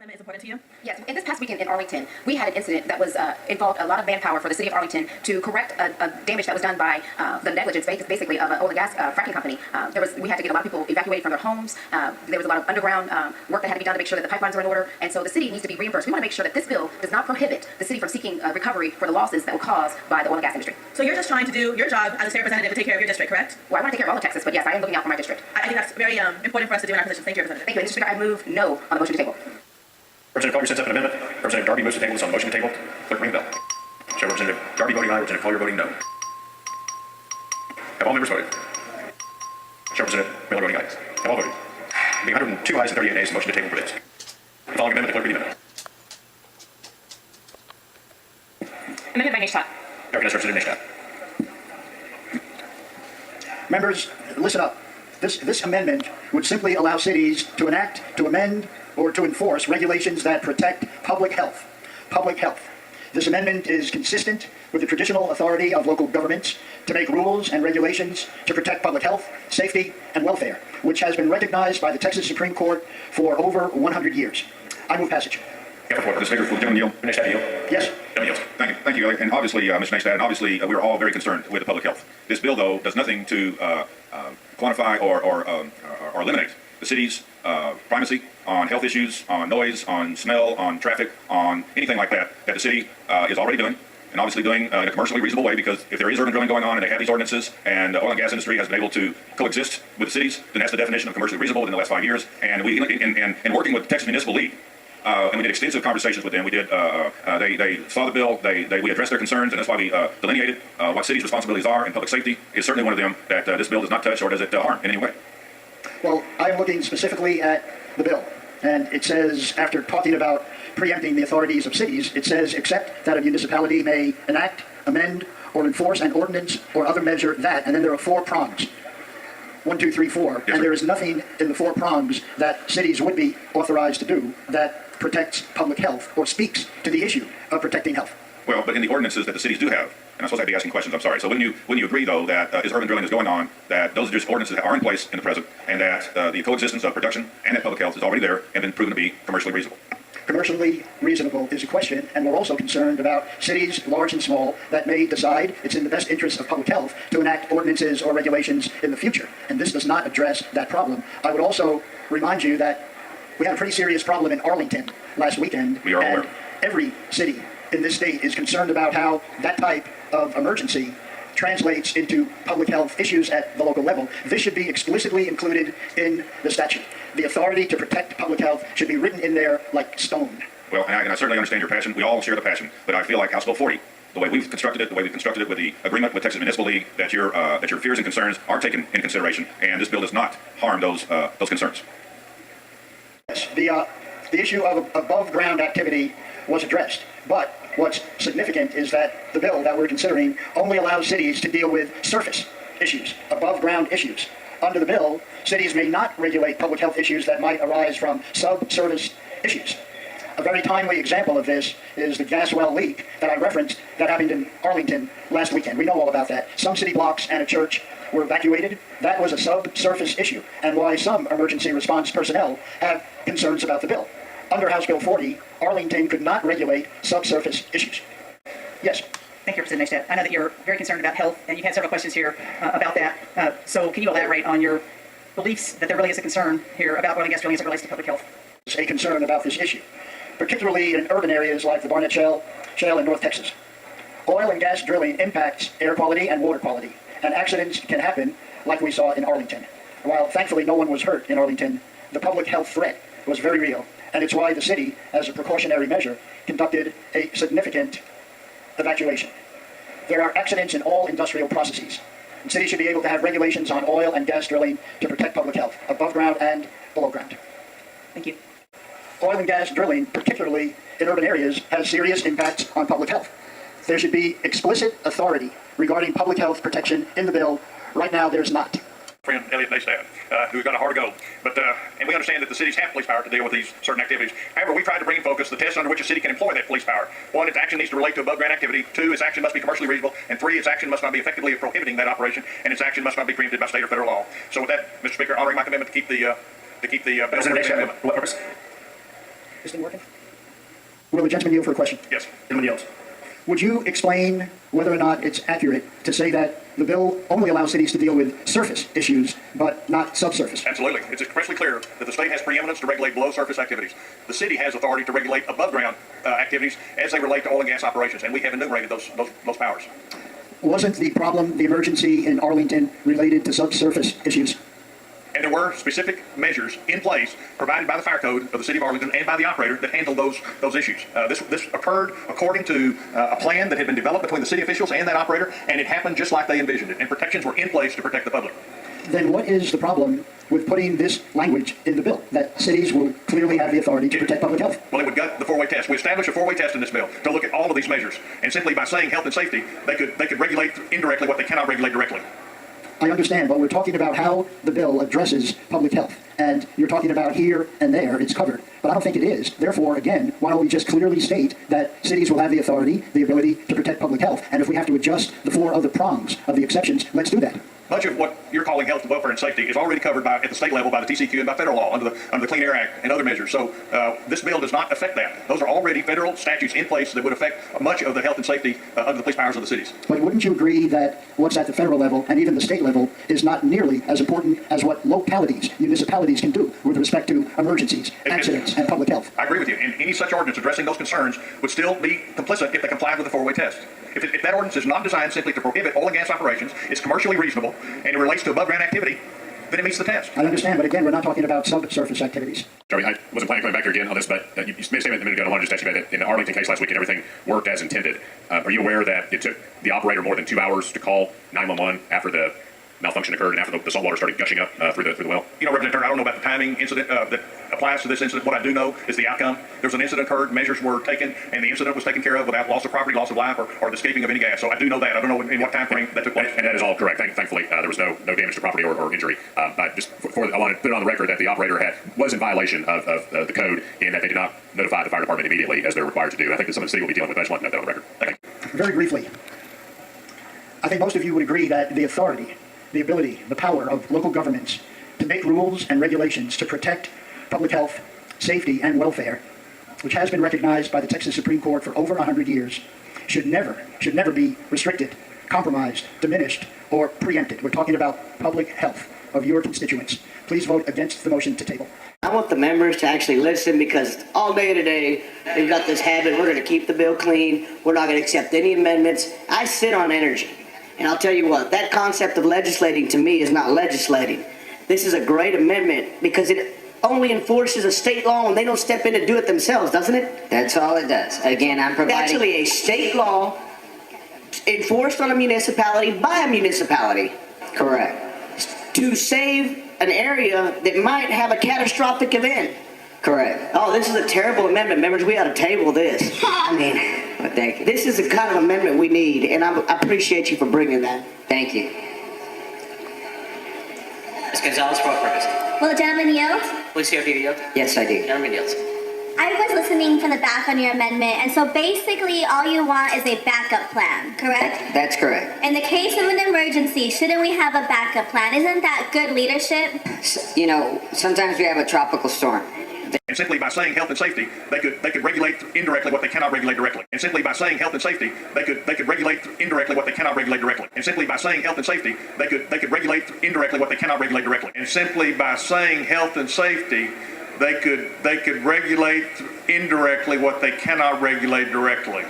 Amendment is important to you? Yes. In this past weekend in Arlington, we had an incident that was involved a lot of manpower for the city of Arlington to correct a damage that was done by the negligence, basically, of an oil and gas fracking company. We had to get a lot of people evacuated from their homes. There was a lot of underground work that had to be done to make sure that the pipelines are in order, and so the city needs to be reimbursed. We want to make sure that this bill does not prohibit the city from seeking recovery for the losses that were caused by the oil and gas industry. So you're just trying to do your job as a state representative to take care of your district, correct? Well, I want to take care of all of Texas, but yes, I am looking out for my district. I think that's very important for us to do in our position. Thank you, Representative. Thank you, Mr. Speaker. I move no on the motion to table. Representative Collier sends up an amendment. Representative Darby moves to table this on the motion to table. Clerk, ring the bell. Show Representative Darby voting aye, Representative Collier voting no. Have all members voted? Show Representative Miller voting ayes. Have all voted? Being 102 ayes and 38 nays, the motion to table prevails. The following amendment, the clerk read the amendment. Amendment by Nation. Recognize Representative Nation. Members, listen up. This amendment would simply allow cities to enact, to amend, or to enforce regulations that protect public health. Public health. This amendment is consistent with the traditional authority of local governments to make rules and regulations to protect public health, safety, and welfare, which has been recognized by the Texas Supreme Court for over 100 years. I move passage. Mr. Speaker, will the gentleman yield? Mr. yield? Yes. Gentleman yields. Thank you. And obviously, Mr. Nextad, and obviously, we're all very concerned with the public health. This bill, though, does nothing to quantify or eliminate the city's primacy on health issues, on noise, on smell, on traffic, on anything like that the city is already doing, and obviously doing in a commercially reasonable way, because if there is urban drilling going on and they have these ordinances and the oil and gas industry has been able to coexist with the cities, then that's the definition of commercially reasonable within the last 5 years. And we, in working with the Texas Municipal League, and we did extensive conversations with them. We did. They saw the bill. We addressed their concerns, and that's why we delineated what cities' responsibilities are. And public safety is certainly one of them that this bill does not touch, or does it harm in any way. Well, I'm looking specifically at the bill, and it says, after talking about preempting the authorities of cities, it says, except that a municipality may enact, amend, or enforce an ordinance or other measure that, and then there are 4 prongs. 1, 2, 3, 4, yes, and sir. there is nothing in the 4 prongs that cities would be authorized to do that protects public health or speaks to the issue of protecting health. Well, but in the ordinances that the cities do have, and I'm supposed to be asking questions, I'm sorry. So when you agree, though, that as urban drilling is going on, that those are just ordinances that are in place in the present, and that the coexistence of production and that public health is already there and been proven to be commercially reasonable. Commercially reasonable is a question, and we're also concerned about cities, large and small, that may decide it's in the best interest of public health to enact ordinances or regulations in the future, and this does not address that problem. I would also remind you that we had a pretty serious problem in Arlington last weekend. We are aware. Every city in this state is concerned about how that type of emergency translates into public health issues at the local level. This should be explicitly included in the statute. The authority to protect public health should be written in there like stone. Well, and I certainly understand your passion. We all share the passion, but I feel like House Bill 40, the way we've constructed it with the agreement with Texas Municipal League, that your fears and concerns are taken in consideration, and this bill does not harm those concerns. Yes, the issue of above-ground activity was addressed, but what's significant is that the bill that we're considering only allows cities to deal with surface issues, above-ground issues. Under the bill, cities may not regulate public health issues that might arise from sub-service issues. A very timely example of this is the gas well leak that I referenced that happened in Arlington last weekend. We know all about that. Some city blocks and a church were evacuated. That was a subsurface issue, and why some emergency response personnel have concerns about the bill. Under House Bill 40, Arlington could not regulate subsurface issues. Yes. Thank you, Representative Nextad. I know that you're very concerned about health, and you've had several questions here about that. So can you elaborate on your beliefs that there really is a concern here about oil and gas drilling as it relates to public health? There's a concern about this issue, particularly in urban areas like the Barnett Shale in North Texas. Oil and gas drilling impacts air quality and water quality, and accidents can happen like we saw in Arlington. While thankfully no one was hurt in Arlington, the public health threat was very real, and it's why the city, as a precautionary measure, conducted a significant evacuation. There are accidents in all industrial processes, and cities should be able to have regulations on oil and gas drilling to protect public health, above ground and below ground. Thank you. Oil and gas drilling, particularly in urban areas, has serious impacts on public health. There should be explicit authority regarding public health protection in the bill. Right now, there's not. Friend Elliot Nextad, who's got a hard go, and we understand that the cities have police power to deal with these certain activities. However, we tried to bring in focus the test under which a city can employ that police power. 1, its action needs to relate to above ground activity. 2, its action must be commercially reasonable. And 3, its action must not be effectively prohibiting that operation, and its action must not be preempted by state or federal law. So with that, Mr. Speaker, honoring my commitment to keep the bill. What purpose? This thing working? Will the gentleman yield for a question? Yes. Gentleman yields. Would you explain whether or not it's accurate to say that the bill only allows cities to deal with surface issues, but not subsurface? Absolutely. It's expressly clear that the state has preeminence to regulate below surface activities. The city has authority to regulate above ground activities as they relate to oil and gas operations, and we have enumerated those powers. Wasn't the problem, the emergency in Arlington, related to subsurface issues? And there were specific measures in place provided by the fire code of the city of Arlington and by the operator that handled those issues. This occurred according to a plan that had been developed between the city officials and that operator, and it happened just like they envisioned it, and protections were in place to protect the public. Then what is the problem with putting this language in the bill, that cities will clearly have the authority to protect public health? Well, it would gut the four-way test. We established a four-way test in this bill to look at all of these measures, and simply by saying health and safety, they could regulate indirectly what they cannot regulate directly. I understand, but we're talking about how the bill addresses public health. And you're talking about here and there, it's covered. But I don't think it is. Therefore, again, why don't we just clearly state that cities will have the authority, the ability to protect public health. And if we have to adjust the four other prongs of the exceptions, let's do that. Much of what you're calling health, welfare, and safety is already covered at the state level by the TCQ and by federal law under the Clean Air Act and other measures. So this bill does not affect that. Those are already federal statutes in place that would affect much of the health and safety under the police powers of the cities. But wouldn't you agree that what's at the federal level and even the state level is not nearly as important as what localities, municipalities can do with respect to emergencies, accidents, and public health? I agree with you. And any such ordinance addressing those concerns would still be complicit if they complied with the four-way test. If that ordinance is not designed simply to prohibit oil and gas operations, it's commercially reasonable, and it relates to above-ground activity, then it meets the test. I understand, but again, we're not talking about subsurface activities. Sorry, I wasn't planning on coming back here again on this, but you made a statement a minute ago, and I wanted to just ask you about it. In the Arlington case last week, and everything worked as intended. Are you aware that it took the operator more than 2 hours to call 911 after the malfunction occurred and after the salt water started gushing up through the well? You know, Representative Turner, I don't know about the timing incident that applies to this incident. What I do know is the outcome. There was an incident occurred, measures were taken, and the incident was taken care of without loss of property, loss of life, or the escaping of any gas. So I do know that. I don't know in what time frame that took place. And that is all correct. Thankfully, there was no damage to property or injury. But just I want to put it on the record that the operator was in violation of the code in that they did not notify the fire department immediately as they're required to do. I think that some of the city will be dealing with. I just want to note that on the record. Thank you. Very briefly, I think most of you would agree that the authority, the ability, the power of local governments to make rules and regulations to protect public health, safety, and welfare, which has been recognized by the Texas Supreme Court for over 100 years, should never be restricted, compromised, diminished, or preempted. We're talking about public health of your constituents. Please vote against the motion to table. I want the members to actually listen, because all day today they've got this habit, we're going to keep the bill clean, we're not going to accept any amendments. I sit on energy, and I'll tell you what, that concept of legislating to me is not legislating. This is a great amendment because it only enforces a state law and they don't step in and do it themselves, doesn't it? That's all it does. Again, I'm providing... Actually, a state law enforced on a municipality by a municipality. Correct. To save an area that might have a catastrophic event. Correct. Oh, this is a terrible amendment. Members, we ought to table this. I mean, Well, thank you. this is the kind of amendment we need, and I appreciate you for bringing that. Thank you. Ms. Gonzalez, for what purpose? Will the gentleman yield? Please see if you yield. Yes, I do. Gentleman yields. I was listening from the back on your amendment, and so basically all you want is a backup plan, correct? That's correct. In the case of an emergency, shouldn't we have a backup plan? Isn't that good leadership? You know, sometimes we have a tropical storm. And simply by saying health and safety, they could regulate indirectly what they cannot regulate directly. And simply by saying health and safety, they could regulate indirectly what they cannot regulate directly. And simply by saying health and safety, they could regulate indirectly what they cannot regulate directly. And simply by saying health and safety, they could regulate indirectly what they cannot regulate directly.